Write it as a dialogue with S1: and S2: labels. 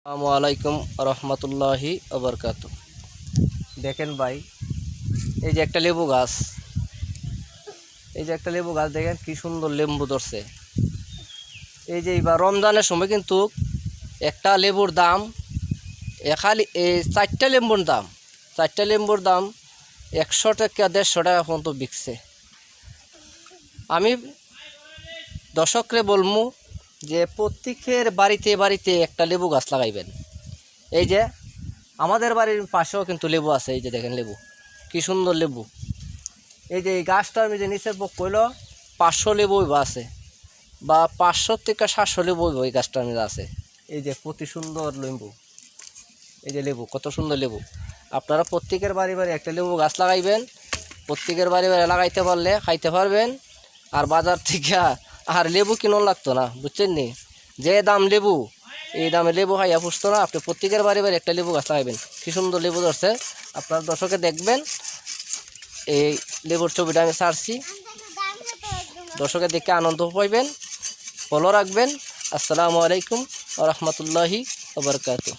S1: আসসালামু আলাইকুম রহমতুল্লাহি ওবরকাতু। দেখেন ভাই, এই যে একটা লেবু গাছ, দেখেন কি সুন্দর লেবু ধরছে। এই যে এবার রমজানের সময় কিন্তু একটা লেবুর দাম খালি এই চারটা লেবুর দাম 100 টাকা 150 টাকা পর্যন্ত বিকছে। আমি দর্শকরে বলবো যে প্রত্যেকের বাড়িতে বাড়িতে একটা লেবু গাছ লাগাইবেন। এই যে আমাদের বাড়ির পাশেও কিন্তু লেবু আছে, এই যে দেখেন লেবু, কি সুন্দর লেবু। এই যে এই গাছটা আমি যে নিচের পক্ষ কইলো 500 লেবু আছে, বা 500 থেকে 700 লেবু এই গাছটার মধ্যে আছে। এই যে কত সুন্দর লেবু, এই যে লেবু, কত সুন্দর লেবু। আপনারা প্রত্যেকের বাড়ি বাড়ি একটা লেবু গাছ লাগাইবেন। প্রত্যেকের বাড়ি বাড়ি লাগাইতে পারলে খাইতে পারবেন, আর বাজার থেকে আর লেবু কিনুন লাগতো না, বুঝছেন নি? যে দাম লেবু, এই দামে লেবু খাইয়া পুষতো না। আপনি প্রত্যেকের বাড়ি বাড়ি একটা লেবু গাছ লাগাইবেন। কি সুন্দর লেবু ধরছে, আপনার দর্শকে দেখবেন। এই লেবুর ছবিটা আমি ছাড়ছি, দর্শকে দেখে আনন্দ পাইবেন, ফলো রাখবেন। আসসালামু আলাইকুম ওয়া রাহমাতুল্লাহি ওয়া বারাকাতুহু।